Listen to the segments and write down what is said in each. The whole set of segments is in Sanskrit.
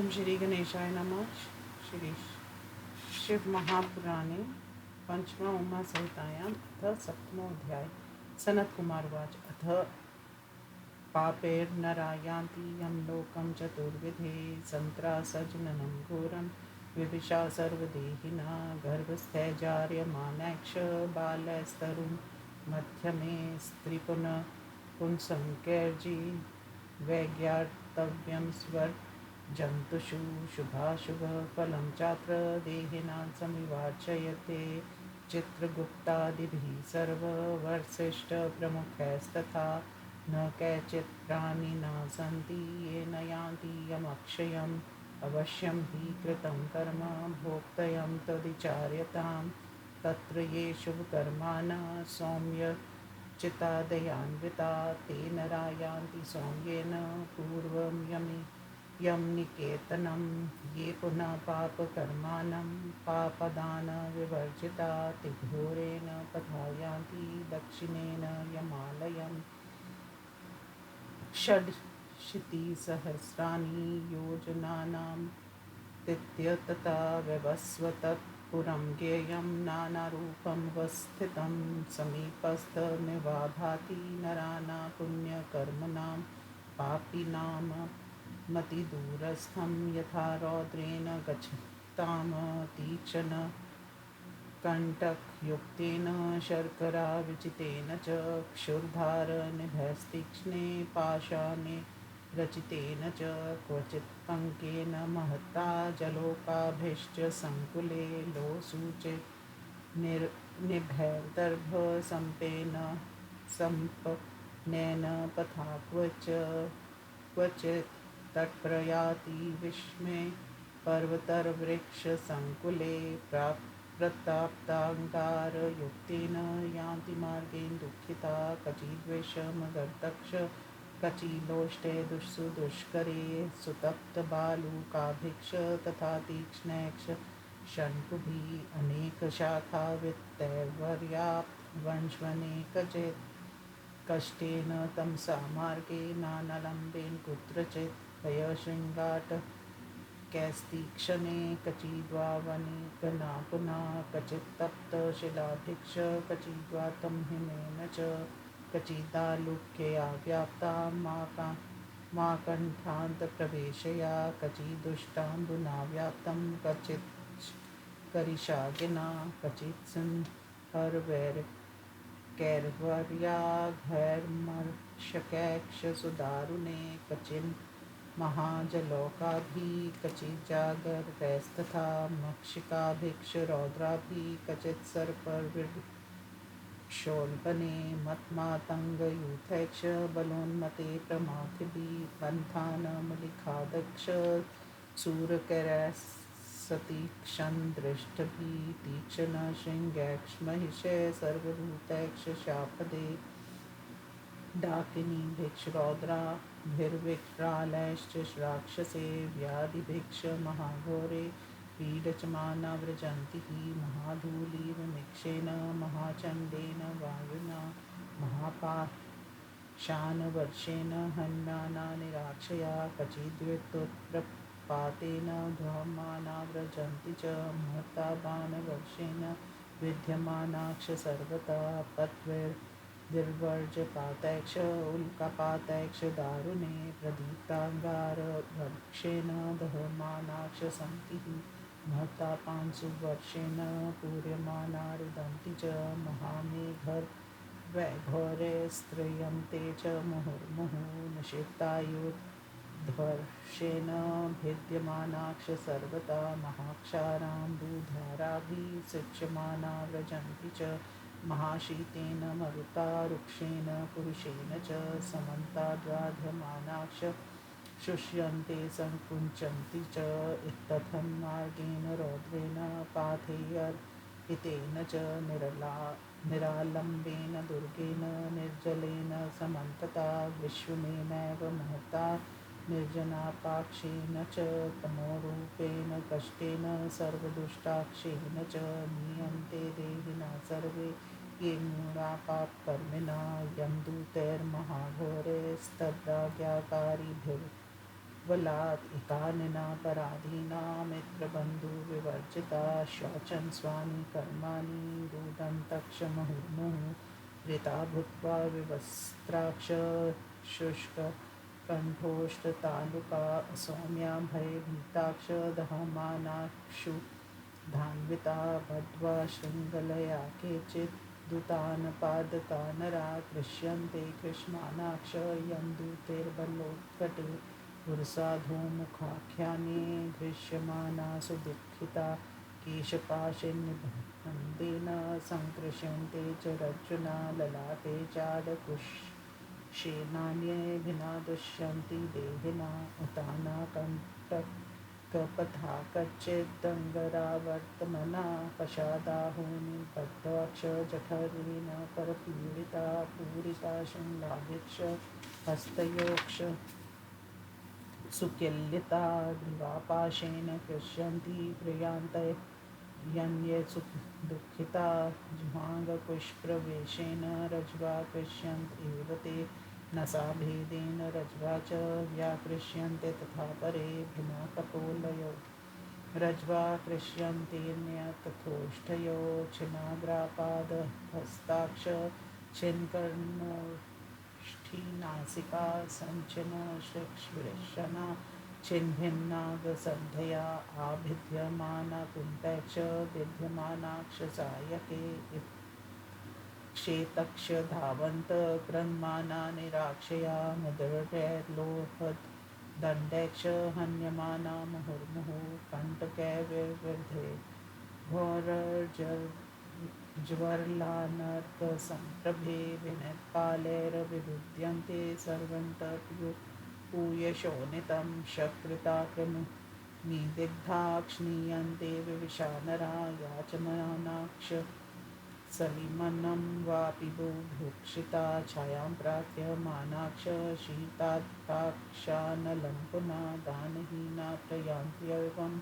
ओम श्री गणेशाय नमः। श्री शिव महापुराणे पंचमा उमा संहितायाम् अथ सप्तमोऽध्याय। सनत कुमार उवाच। अथ पापैर्नरा यान्ति यं लोकं चतुर्विधे सन्त्रासजननं घोरं विविशा सर्वदेहिना गर्भस्थैर्जार्यमाणैक्ष बालस्तरुं मध्यमे स्त्रीपुनः पुंसंकैर्जी वैज्ञातव्यं स्वर जन्तुषु शुभाशुभफलं चात्र देहिनां समिवार्चयते चित्रगुप्तादिभिः सर्ववर्षिष्ठप्रमुखैस्तथा न केचित् प्राणिना सन्ति येन यान्ति यमक्षयम् अवश्यं हि कृतं कर्म भोक्तव्यं तदिचार्यताम् तत्र ये शुभकर्माणः सौम्य चित्तादयान्विता ते नरा यान्ति सौम्येन पूर्वं यं निकेतनं ये पुनः पापकर्माणं पापदान विवर्जिता ते घोरेण पथा यान्ति दक्षिणेन यमालयम् षडशीतिसहस्राणि योजनानां तिथ्यतता व्यवस्वतत् पुरं ज्ञेयं नानारूपं वस्थितं समीपस्थमिवा भाति नराणां पुण्यकर्मणां पापिनां मतिदूरस्थं यथा रौद्रेण गच्छतां तीक्ष्ण कण्टकयुक्तेन शर्कराविचितेन च क्षुरधारनिभैस्तीक्ष्णे पाषाणे रचितेन च क्वचित् पङ्केन महता जलोकाभिश्च सङ्कुले लोसूचित निभैर्दर्भसम्पेन सम्पन्नेन पथा क्वचित् तत्प्रयाति विस्मये पर्वतर्वृक्षसङ्कुले प्रताप्ताङ्गारयुक्तेन यान्ति मार्गेण दुःखिता कचिद्विषमगर्तक्ष कचिलोष्टे दुष्करे सुतप्तबालुकाभिक्ष तथा तीक्ष्णैक्ष शङ्कुभिः अनेकशाखावित्तैर्वर्याप्तवंश्वनेकचित् कष्टेन तमसा मार्गे नानलम्बेन कुत्रचित् भयशृङ्गाट कैस्तीक्षणे कचिद्वा वनिकना पुनः कचित् तप्तशिलाभिक्ष कचिद्वातं हिमेन च कचिदालुक्यया व्याप्ता माकण्ठान्तप्रवेशया कचिदुष्टाम्बुना व्याप्तं कचित् करिशागिना कचित् सिंहर्वैर्कैर्वर्याघैर्मर्षकैक्षसुदारुणे कचिन् महाजलौकाभिः कचिज्जागरैस्तथा मक्षिकाभिक्षुरौद्राभिः कचित् सर्पविक्षोल्बने मत्मातङ्गयूथैक्ष बलोन्मते प्रमाथिभिः पन्थानमलिखादक्ष सूरकैरसतीक्ष्णदृष्टिभिः तीक्ष्णशृङ्गैक्ष्महिषे सर्वभूतैक्ष शापदे डाकिनी भिक्षुरौद्राभिर्विक्रालैश्च राक्षसे व्याधिभिक्ष महाघोरे पीडचमाना व्रजन्ति हि महाधूलिर्मिक्षेन महाचण्डेन वायुना महापाशानवर्षेण हन्याना निराक्षया कचिद्विद्युत्प्रपातेन ध्वमाना व्रजन्ति च महता बाणवर्षेण विद्यमानाक्ष सर्वथा पत्विर्दिर्वर्जपातैक्ष उल्कापातैक्ष दारुणे प्रदीप्ताङ्गारभक्षेण दहमानाक्ष सन्तिः महता पांशुवर्षेण पूर्यमाना रुदन्ति च महामेघर्वैघोरे स्त्रियन्ते च मुहुर्मुहुः निषिद्धायुर्ध्वर्षेण भिद्यमानाक्ष सर्वथा महाक्षाराम्बुधाराभिः सिच्यमाना व्रजन्ति च महाशीतेन मरुता रुक्षेण पुरुषेण च समन्ताद्वाध्यमानाक्ष शुष्यन्ते सङ्कुञ्चन्ति च इत्थं मार्गेण रौद्रेण पाथेयर्हितेन च निरालम्बेन दुर्गेन निर्जलेन समन्तता विश्वमेनैव महता निर्जनापाक्षेन च तमोरूपेण कष्टेन सर्वदुष्टाक्षेण च नीयन्ते देहिना सर्वे ये मूढा पापकर्मिणा यं दूतैर्महाघोरैस्तद्राज्ञाकारिभिर् बलात् एकानिनापराधीना मित्रबन्धुविवर्जिता शौचं स्वानि कर्माणि रुदन्तक्षमुहुर्मुहुः ऋता भूत्वा विवस्त्राक्ष शुष्ककण्ठोष्ठतालुका सौम्या भयभीताक्ष दहमानाक्षु धान्विता बद्ध्वा शृङ्खलया केचित् दूतान् पादतानरा दृश्यन्ते कृष्णानाक्ष यन्दूतेर्बलोत्कटे पुरसाधुमुखाख्याने दृश्यमाना सुदुःखिता केशपाशनिबन्धेन सङ्कृष्यन्ते च रज्जुना ललाटे चाडकुशेनान्येभिना दुष्यन्ति देहिना उतानाकण्टकपथा कच्चिदङ्गरावर्तमना पश्चादाहूनि बद्धाक्ष परपीडिता पूरिता शृङ्गाभिक्ष हस्तयोक्ष सुकिल्लिता ग्रीवापाशेन कृष्यन्ति प्रियान्ते यन्ये दुःखिता जुहाङ्गपुष्प्रवेशेन रज्वा कृष्यन्त एव ते नसाभेदेन रज्वा च व्याकृष्यन्ते तथा परे भिन्नकपोलयो रज्वा कृष्यन्तेऽन्यतथोष्ठयो छिन्नाग्रापादहस्ताक्ष छिन्नकर्णोष्ठीनासिका सञ्चिन्नशिश्वरशना छिन्नभिन्नागसन्धया आभिद्यमाना कुन्तैश्च विद्यमानाक्षसायके क्षेतक्ष धावन्त क्रन्माना निराक्षया मुदरैर्लोहदण्डैश्च हन्यमाना मुहुर्मुहुः कण्टकैर्विवृधे घोरज्वरलानर्कसम्प्रभे विनत्पालैर्विविद्यन्ते सर्वन्तर्पूयशोणितं शकृताक्रमुनिदिग्धा क्ष्णीयन्ते विविशानरा याचमानाक्ष सलिमन्नं वापि बुभुक्षिता छायां प्रार्थ्यमानाक्ष शीतात्ताक्षानलं पुनः दानहीना प्रयान्त्येवं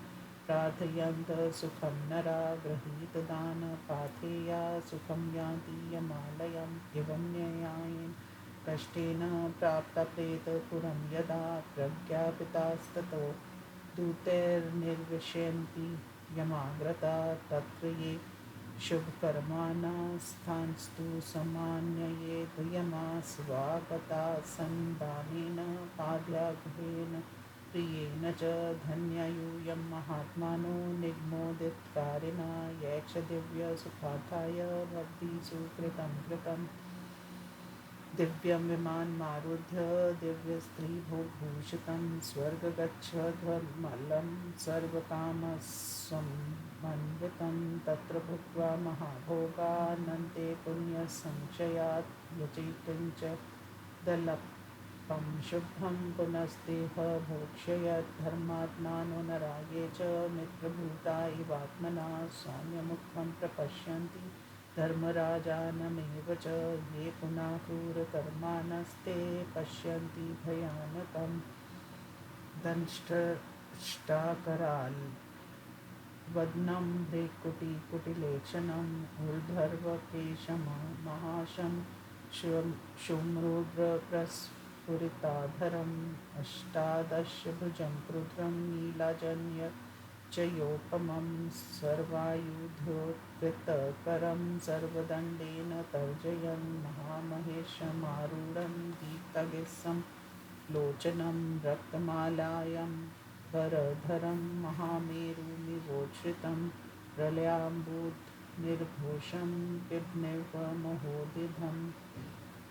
प्रार्थयन्त सुखं नरा गृहीतदानपाथेया सुखं यान्ति यमालयम् एवं न्यायेन कष्टेन प्राप्तप्रेतपुरं यदा प्रज्ञापितास्ततो दूतैर्निर्विशन्ति यमाग्रता तत्र ये शुभकर्माणास्तांस्तु समान्ययेत् यमा स्वागता सन्दानेन पाद्याग्रेण प्रियेण च धन्ययूयं महात्मानो निगमोदितकारिणा यैक्षदिव्यसुखार्थाय भवद्भिः कृतं दिव्यं विमानमारुह्य दिव्यस्त्रीभूषितं स्वर्गगच्छध्वमलं सर्वकामसमन्वितं तत्र भूत्वा महाभोगानन्ते पुण्यसंशयात् यचितं च दलपं शुभं पुनस्तेह भोक्ष्ययत् धर्मात्मानो नराये च मित्रभूता इवात्मना सौम्यमुखं प्रपश्यन्ति धर्मराजानमेव च ये पुनः क्रूरकर्माणस्ते पश्यन्ति भयानकं दंष्ट्राकराल् वदनं भ्रेकुटिकुटिलेक्षणम् ऊर्ध्वकेशं महाशं शुम्रुद्रप्रस्फुरिताधरम् अष्टादशभुजं क्रुद्रं नीलाजन्य च योपमं सर्वायुधोत्कृतकरं सर्वदण्डेन तर्जयन् महामहेशमारूढं दीप्तगिस्सं लोचनं रक्तमालायां वरधरं महामेरुमिवोच्छ्रितं प्रलयाम्बुधनिर्घोषं पिबन्निव महोदिधं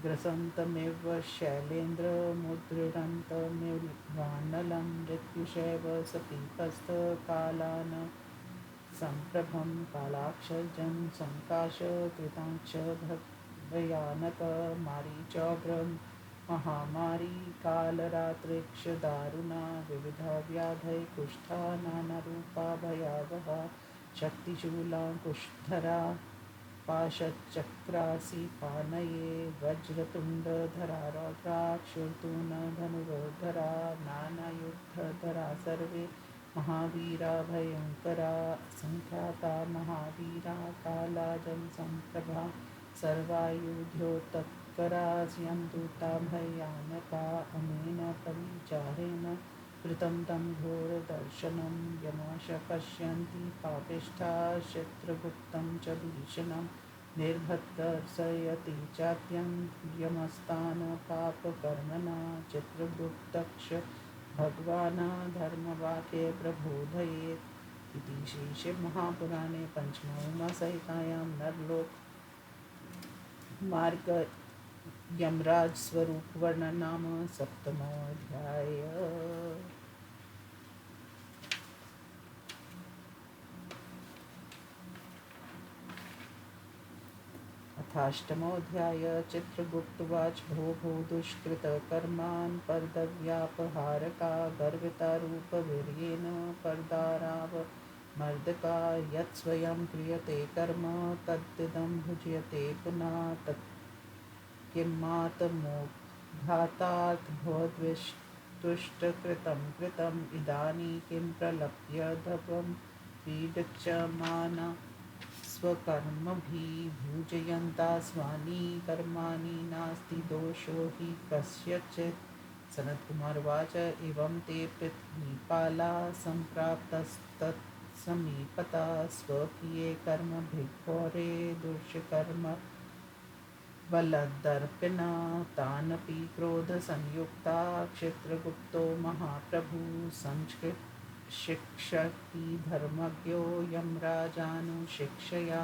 ग्रसन्तमिव शैलेन्द्रमुद्रिणन्तमिवानलं मृत्युशैव सतीपस्थकालान् सम्प्रभं कालाक्षजं सङ्काशकृताञ्च भयानकमारीचोग्रं महामारी कालरात्रिक्षदारुणा विविधव्याधयः कुष्ठा नानारूपा भयावहा शक्तिशूलाङ्कुशधरा पाशचक्रासि पानये वज्रतुण्डधरा रौद्राक्षुर्तूणधनुर्धरा नानायुधधरा सर्वे महावीरा भयङ्करा असङ्ख्याता महावीरा कालाजं सम्प्रभा सर्वायुध्योत्तत्करा यं दूता भयानका अनेन परिचारेण कृतं तं घोरदर्शनं यमाश पश्यन्ति पापिष्ठा शत्रुगुप्तं च भीषणं निर्भद्दर्शयति चात्यं यमस्तान् पापकर्मणा चित्रगुप्तक्ष भगवान् धर्मवाक्ये प्रबोधयेत् इति श्रीशिवमहापुराणे पंचम उमासहितायां नरलोक मार्ग यमराज स्वरूप वर्णन नाम सप्तमोऽध्याय। अथाष्टमोऽध्याय। चित्रगुप्तवाच भो भो दुष्कृतकर्मान् परदव्यापहारका गर्विता रूपवीर्येण परदाराव मर्दका यत्स्वयं क्रियते कर्म तद्दिदं भुज्यते पुनः तत् किमात्मोद्घातात् भवद्विष्टुष्टकृतं कृतम् इदानीं किं प्रलप्य धवं पीडच्यमाना स्वकर्मभिः भुजयन्ता स्वानि कर्माणि नास्ति दोषो हि कस्यचित्। सनत्कुमारवाच एवं ते पृथ्वीपाला सम्प्राप्तस्तत्समीपता स्वकीये कर्मभिघोरे दुष्कर्म बलदर्पिना तानपि क्रोधसंयुक्ता क्षित्रगुप्तो महाप्रभु संशिक्षति धर्मज्ञो यमराजानुशिक्षया।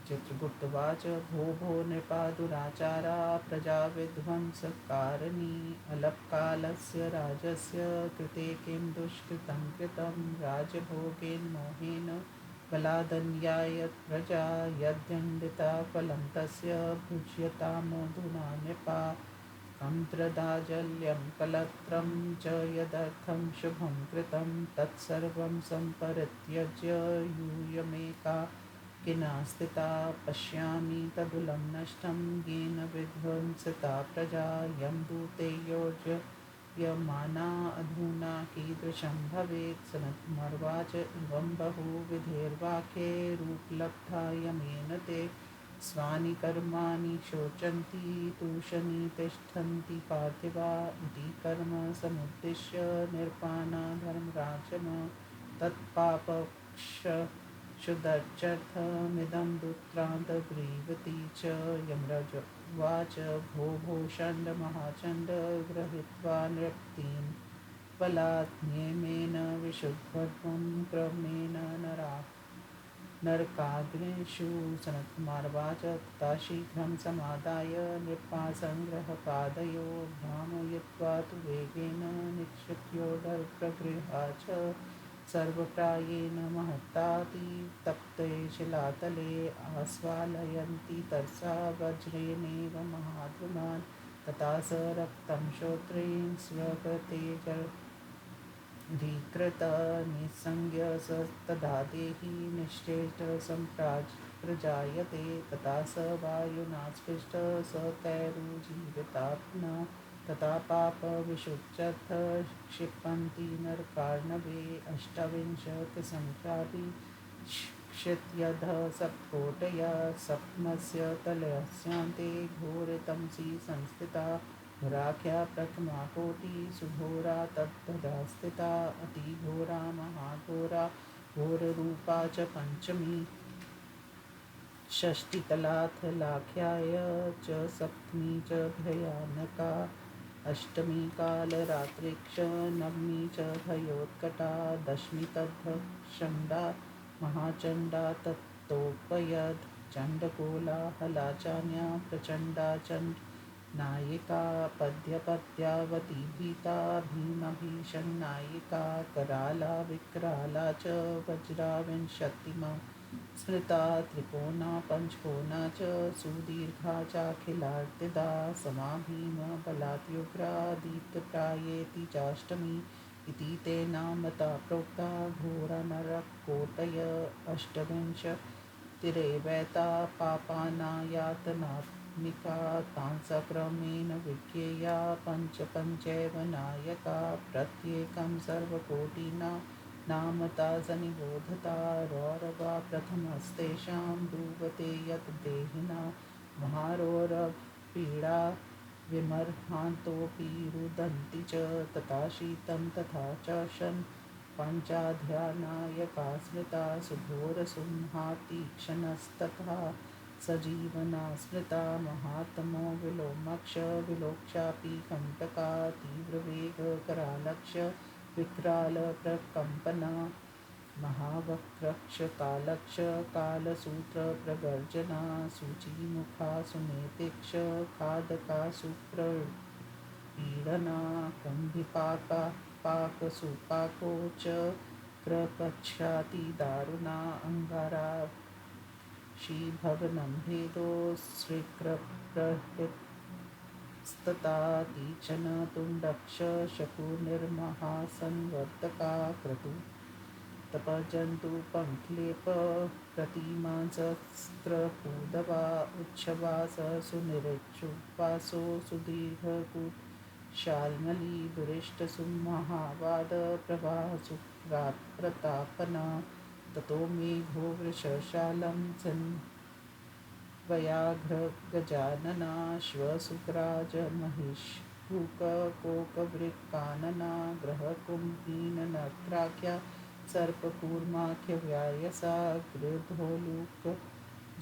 चित्रगुप्तवाच भो भो नृपा दुराचारा प्रजाविध्वंसकारिणी अल्पकालस्य राजस्य कृते किं दुष्कृतं कृतं राजभोगेन मोहेन बलादन्याय प्रजा यद्दण्डिता फलं तस्य भुज्यतामधुना नृपा कम्त्रदाजल्यं कलत्रं च यदर्थं शुभं कृतं तत्सर्वं सम्परित्यज्य यूयमेका किना स्थिता पश्यामि तदुलं नष्टं येन विध्वंसिता प्रजा यं दूते योज्यमाना अधुना कीदृशं भवेत्। सनत्कुमारवाच एवं बहुविधैर्वाक्ये रूपलब्धा यमेन ते स्वानि कर्माणि शोचन्ति तूषणी तिष्ठन्ति पार्थिवा इति कर्म समुद्दिश्य निर्पाणा धर्मराजन तत्पापक्षुदर्चर्थमिदं दुत्रान्तब्रीवति च। यमराज उवाच भो भो षण्ड महाचण्ड गृहीत्वा नृप्तिं बलात् नियमेन विशुद्धत्वं क्रमेण नरकाग्निषु। सनत्कुमारवाच तथा शीघ्रं समादाय नृपासङ्ग्रहपादयो भ्रामयित्वा तु वेगेन निक्षिप्योदरप्रगृहा च सर्वप्रायेण महत्तातितप्ते शिलातले आस्वालयन्ति तरसा वज्रेणेव महाद्रुमान् तथा स रक्तं श्रोत्रेण स्वकृते धीकृत निस्संज्ञ स तदा देहि निश्चेष्ट सम्प्रजायते तथा स वायुना स्पृष्ट स तैरुजीवितात्मना तथा पापविशुच्यथ क्षिपन्ति नरकार्णवे अष्टाविंशतिसहस्राणि क्षित्यध सप्तकोटया सप्तमस्य तलस्यान्ते घोरतमसि संस्थिता घोराख्या प्रथमा कोटि सुघोरा तत्तदा स्थिता अतिघोरा महाघोरा घोररूपा च पंचमी षष्टितलाथ लाख्याय च सप्तमी च भयानका अष्टमी कालरात्रिक्ष नवमी च भयोत्कटा दशमी तद्धषण्डा महाचण्डा तत्तोपयद् चण्डकोला हलाचान्या प्रचण्डा चण्ड नायिका पद्यपद्यावती भीता भीमभीषन्नायिका कराला विक्राला च वज्रा विंशतिमा स्मृता त्रिकोणा पञ्चकोणा च सुदीर्घा चाखिलार्तिदा समाभीमबलात्युग्रा दीप्तप्रायेति चाष्टमी इति ते नामता प्रोक्ता घोरनरकोटय अष्टविंशतिरेवैता पापानायातनात्मिका तांसक्रमेण विज्ञेया पञ्चैव नायका प्रत्येकं सर्वकोटिना नामता सनिबोधता रौरवा प्रथमस्तेषां ब्रूवते यत् देहिना महारौरवपीडा विमर्हान्तोऽपि रुदन्ति च तथा शीतं तथा च शन् पञ्चाध्यानायका स्मृता सुघोरसंहातीक्ष्णस्तथा सजीवना स्मृता महात्मो विलोमक्ष विलोक्षापि कण्टका तीव्रवेगकरालक्ष्य विक्रालप्रकम्पना महावक्रक्षकालक्ष कालसूत्रप्रगर्जना सूचीमुखा सुमेतिक्ष खादका सुप्रपीडना कुम्भिपाका पाकसुपाकोच क्रकक्षातिदारुणा अङ्गारा शीभवनं भेदोऽश्रिक्रप्रहृतस्तता तीक्ष्ण तुण्डक्ष शकुनिर्महासंवर्तका क्रतु तपजन्तु पङ्क्लेप प्रतिमांसस्त्रपूदवा उच्छवास सुनिरच्छुवासो सुदीर्घकूट शाल्मली दुरिष्टसुमहावाद प्रवासु प्रतापना ततो मेघो वृषशालं व्याघ्रगजानना श्वशुक्राज महिषूककोकवृक्कानना ग्रहकुम्भीननक्राख्या सर्पकूर्माख्यव्यायसा गृधोलूक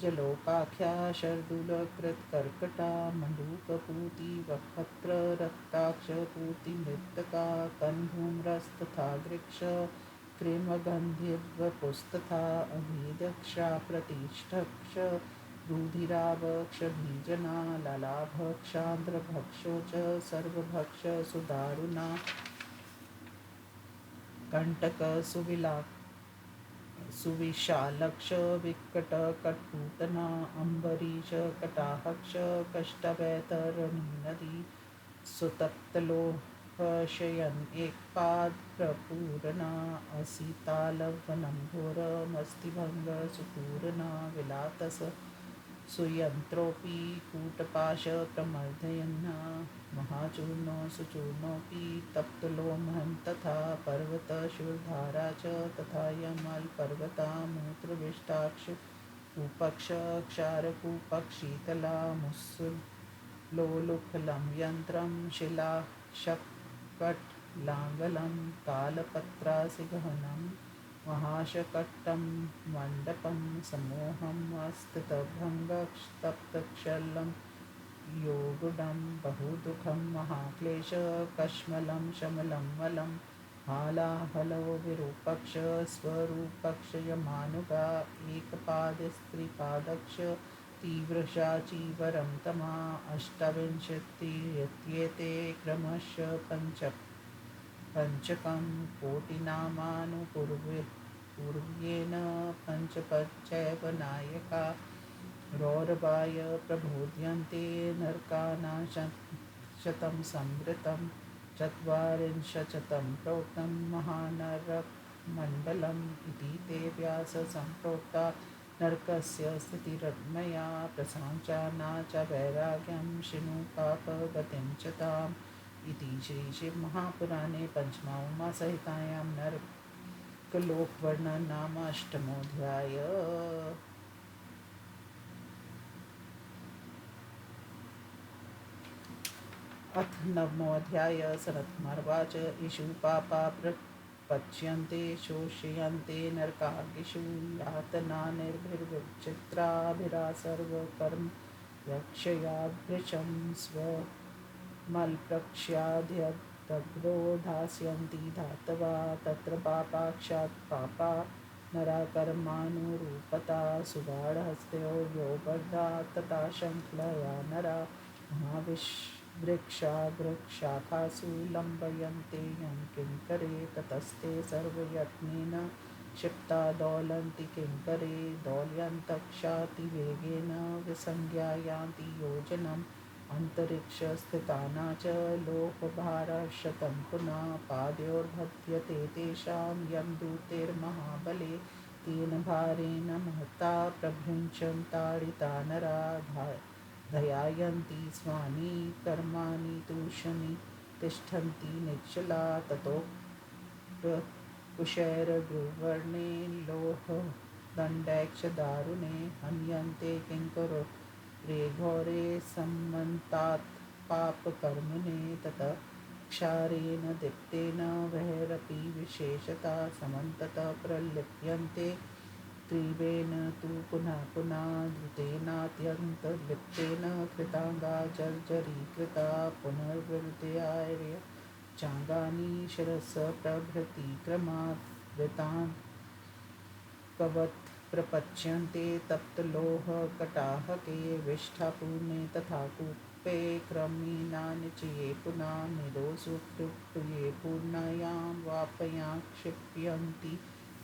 जलोकाख्या शर्दूलकृत्कर्कटा मण्डूकपूती वक्त्र रक्ताक्षपूतिमृत्तका कन्धूम्रस्तथा वृक्ष कृमगन्धिवपुस्तथा अभेदक्षा प्रतिष्ठक्ष रुधिरावक्षभीजना ललाभक्षान्द्रभक्षो च सर्वभक्ष सुदारुणा कंटक सुविशालक्ष विकटकटपूतना अम्बरीश कटाहक्ष कष्टवैतरणी नदी सुतप्तलोहशयन् एकपाद प्रपूरना असितालवनं घोरमस्तिभङ्ग सुपूर्णा विलातस सुयन्त्रोऽपि कूटपाशप्रमर्दयन् महाचूर्णो सुचूर्णोऽपि तप्तलोमहं तथा पर्वतशूलधारा च तथा यमलपर्वता मूत्रविष्टाक्ष कूपक्ष क्षारकूपक्षीतला मुस्सुलोलुफलं यन्त्रं शिलाशकटलाङ्गलं तालपत्रासिगहनं महाशकटं मण्डपं समूहं स्थितभङ्गस्तप्तक्षलं योगुडं बहुदुःखं महाक्लेश कश्मलं शमलं मलं हालाहलो विरूपक्ष स्वरूपक्ष यमानुगा एकपादस्त्रिपादक्ष तीव्रशाचीवरं तमा अष्टाविंशतिर्यत्येते क्रमशः पञ्चकं कोटिनामानुपूर्व्येन पञ्चपञ्चैव नायका रौरवाय प्रबोध्यन्ते नरकानाशतं संवृतं चत्वारिंशतं प्रोक्तं महानरकमण्डलम् इति ते व्याससम्प्रोक्ता नरकस्य स्थितिरमया प्रसाञ्चाना च वैराग्यं शिनु पापगतिं च ताम् इति श्रीशिवमहापुराणे पञ्चमोमासहितायां नरकलोकवर्णनं नाम अष्टमोऽध्यायः। अथ नवमोऽध्यायः। सनत्कुमारोवाच इषु पापा प्रपच्यन्ते शोष्यन्ते नरकाग्निषु यातना निर्भिर्विचित्राभिरा सर्वकर्म यक्षयादृशं स्वमलप्रक्ष्याद्यदग्धो धास्यन्ति धातवा तत्र पापाक्षात् पापा नराकर्मानुरूपता सुगाढहस्तयो यो बद्धा तथा शङ्खलया नरा महावृक्षाग्रशाखासु लम्बयन्ते यं किङ्करे ततस्ते सर्वयत्नेन क्षिप्ता दौलन्ति किङ्करे दौल्यन्तक्षातिवेगेन विसंज्ञा यान्ति योजनम् अन्तरिक्षस्थिताना च लोकभारशतं पुनः पादयोर्बध्यते तेषां यं दूतेर्महाबले तेन भारेण महता प्रभृञ्चं ताडिता नरा दयायन्ति स्वानि कर्माणि तूष्णी तिष्ठन्ति निश्चला ततो कुशैर्गुरुवर्णे लोहदण्डैक्षदारुणे हन्यन्ते किङ्करो रे घोरे सम्मन्तात् पापकर्मणे ततः क्षारेण दीप्तेन वैरपि विशेषता समन्ततः प्रलिप्यन्ते तीव्रेण तु पुनः पुनः द्रुतेनात्यन्तलिप्तेन कृताङ्गा जर्जरीकृता पुनर्वृद्ध्याय चाङ्गानि शिरसप्रभृति क्रमात् वृतान् कवत् प्रपच्यन्ते तप्तलोहकटाहके विष्ठापूर्णे तथा कूपे क्रमीणानिचये पुनः निरोसुकृप्तुये पूर्णायां वापयां क्षिप्यन्ति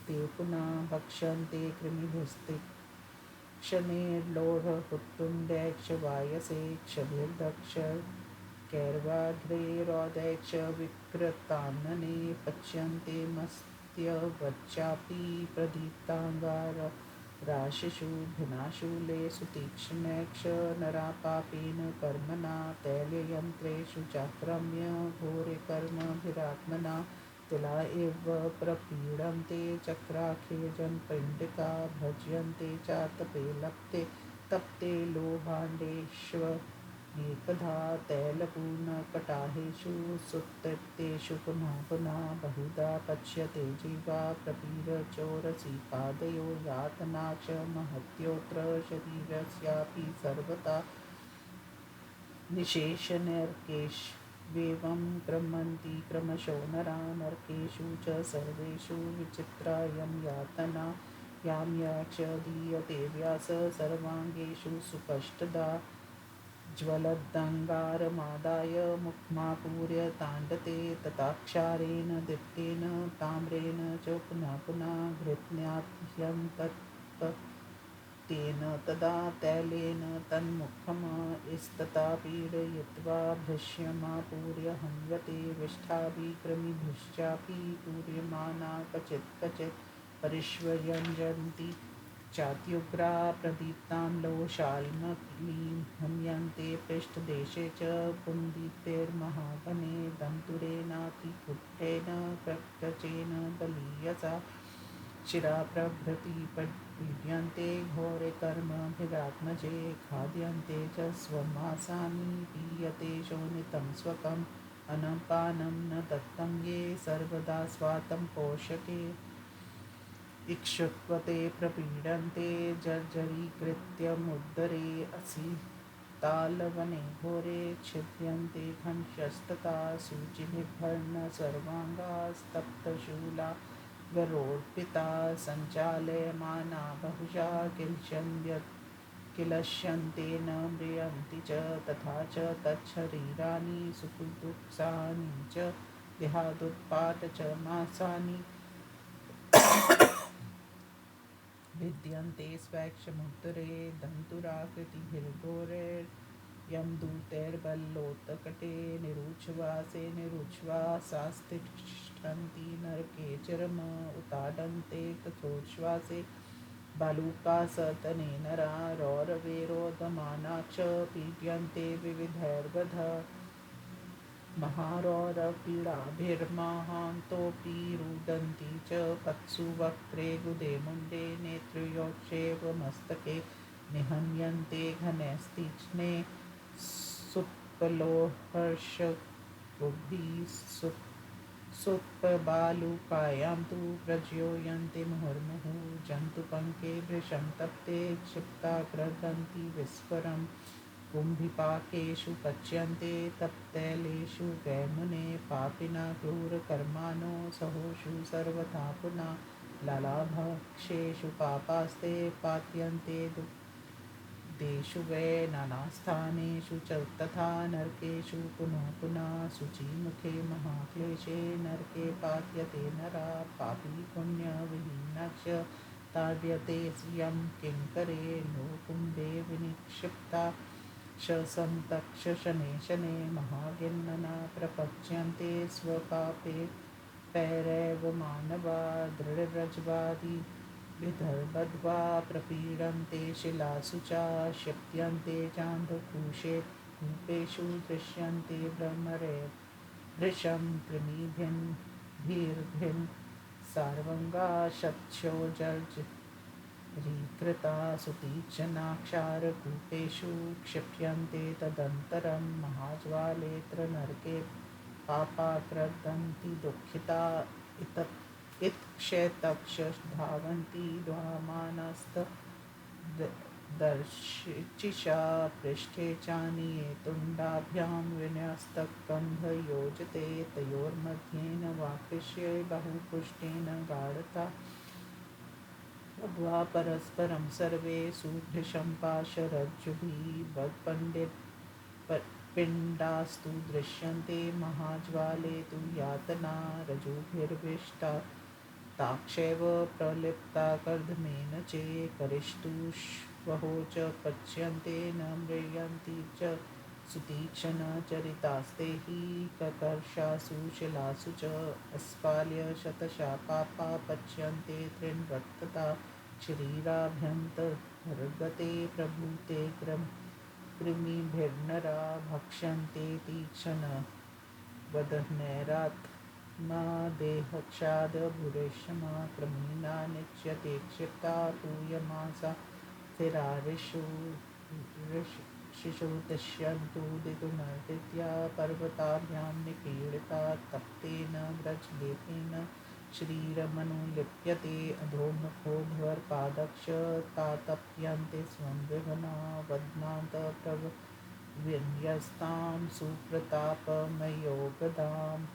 ते पुनः भक्ष्यन्ते कृमिभिस्तीक्ष्णैर्लोहपुत्तुण्डैक्षवायसे क्षभिर्दक्ष कैर्वाघ्रैरोदैक्ष विकृतान्नने पच्यन्ते मस्त्यवच्चापि प्रदीप्ताङ्गारराशिषु भिन्नाशूलेषु तीक्ष्णैक्ष नरापापेन कर्मणा तैलयन्त्रेषु चाक्रम्य घोरकर्मभिरात्मना तिला इव प्रपीडन्ते चक्राखे जनपिण्डिका भज्यन्ते चातपे लप्ते तप्ते लोहाण्डेष्वेकधा तैलपूर्णकटाहेषु सुतप्तेषु पुनः पुनः बहुधा पच्यते जीवा प्रपीडचोरसी पादयो यातना च महत्योऽत्र शरीरस्यापि सर्वथा निशेषनर्केष्वेवं क्रमन्ति क्रमशो नरा नरकेषु च सर्वेषु विचित्रायं यातना यां याक्ष दीयते व्यास सर्वाङ्गेषु सुकष्टदा ज्वलदङ्गारमादाय मुखमापूर्य ताण्डते तथाक्षारेण दीप्तेन ताम्रेण च पुनः पुनः घृत्याद्यं तेन तदा तैलेन तन्मुखमस्तथा पीडयित्वा भृश्यमापूर्य हन्यते विष्ठाभिक्रमिभिश्चापि पूर्यमाना कचित् कचित् परिष्वयञ्जन्ति चात्युग्रा प्रदीप्तां लोशाल्मलीं हन्यन्ते पृष्ठदेशे च कुन्दितेर्महाघने दन्तुरेणातिकुट्टेन प्रकचेन बलीयसा शिराप्रभृति पीड्यन्ते घोरे कर्मभिरात्मजे खाद्यन्ते च स्वमासानि पीयते शोणितं स्वकम् अनपानं न दत्तं ये सर्वदा स्वातं पोषके इक्षुत्वते प्रपीडन्ते जर्जरीकृत्यमुदरे असि तालवने घोरे छिद्यन्ते घंशस्तथा सूचिनिर्भर्ण सर्वाङ्गास्तप्तशूला गरोर्पिता सञ्चालयमाना बहुशा किलश्यन्ते न म्रियन्ति च तथा च तच्छरीराणि सुखदुःखानि च देहादुत्पाट च मासानि भिद्यन्ते स्वैक्षमुत्तरे दन्तुराकृतिभिर्घोरैर्यं दूतैर्बलोत्कटे निरुच्छ्वासे निरुच्छ्वासास्तिष्ठन्ति नरके चिरम उताडन्ते तथोच्छ्वासे बालूकासतने नरा रौरवेरोदमानाक्ष पीड्यन्ते विविधैर्वध महारौरपीडाभिर्महान्तोऽपि रुदन्ति च पत्सु वक्त्रे गुदे मुण्डे नेत्रयोक्षेव मस्तके निहन्यन्ते घनैस्तीक्ष्णे सुत्पलोहर्षगुभिः सुत्पबालुकायां तु प्रज्वलन्ते मुहुर्मुहुः जन्तुपङ्के भृशं तप्ते क्षिप्ता क्रदन्ति विस्फरम् कुम्भिपाकेषु पच्यन्ते तप्तैलेषु वैमुने पापिना क्रूरकर्माणो सहोषु सर्वथा पुनः ललाभक्षेषु पापास्ते पात्यन्ते दुग्धेषु वै नानास्थानेषु च तथा नरकेषु पुनः पुनः शुचिमुखे महाक्लेशे नरके पात्यते नरा पापी पुण्यविहीनश्च ताड्यते यं किङ्करे नो कुम्भे विनिक्षिप्ता शसन्तक्ष शने शने महागिन्नना प्रपच्यन्ते स्वपापे पैरैव मानवा दृढरज्वादि विदर्भद्वा प्रपीडन्ते शिलासु च क्षिप्यन्ते चान्धकूषे कूपेषु दृश्यन्ते भ्रमरे भृशं कृमिभिर्भिन् सार्वङ्गा शत्क्षो रीकृता सुतीक्ष्णाक्षारकूपेषु क्षिप्यन्ते तदन्तरं महाज्वालेऽत्र नरके पापाक्रदन्ति दुःखिता इत्क्षेतक्ष धावन्ति दर्शिचा पृष्ठे चानीये तुण्डाभ्यां विन्यस्तकन्धयोजते तयोर्मध्येन वाकृष्ये बहुपुष्टेन गाढता लब्ध्वा परस्परं सर्वे सुभृशं पाशरज्जुभिः पिण्डास्तु दृश्यन्ते महाज्वाले तु यातना रजुभिर्विष्टा ताक्षैव प्रलिप्ता कर्दमेन करिष्टुष्वहो च पच्यन्ते न म्रियन्ति च सुतीक्ष्णचरितास्ते हि ककर्षासु शिलासु च अस्फाल्य शतशा पापा पच्यन्ते तृण्वत्तता शरीराभ्यन्तर्गते प्रभूते कृमिभिर्नरा भक्ष्यन्ते तीक्ष्णवदनैरात् मा देहक्षादभुरेशमा क्रमेणा निच्यते क्षिप्ता पूयमासा स्थिरारिषु शिशु दश्यन्तु दिगुनर्दित्या पर्वताभ्यां निपीडिता तप्तेन व्रजलेपेन शरीरमनुलिप्यते अधोमुखोर्ध्वपादक्ष तातप्यन्ते स्वं विघ्ना वदनान्तप्रभ विन्यस्तां सुप्रतापमयोगदां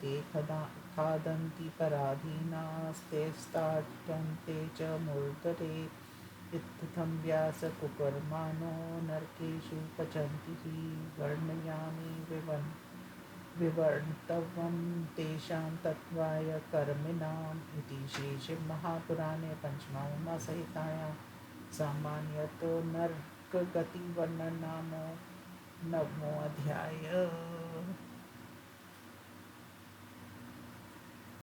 ते खादन्ति पराधीनास्तेस्ताटन्ते च मूर्धरे इत्थं व्यासकुकर्माणो नरकेषु पचन्ति हि वर्णयामि विवर्तव्यं तेषां तत्त्वाय कर्मिणाम् इति श्रीशिवमहापुराणे पञ्चमोमासहितायां सामान्यतो नरकगतिवर्णनामो नवमोऽध्यायः।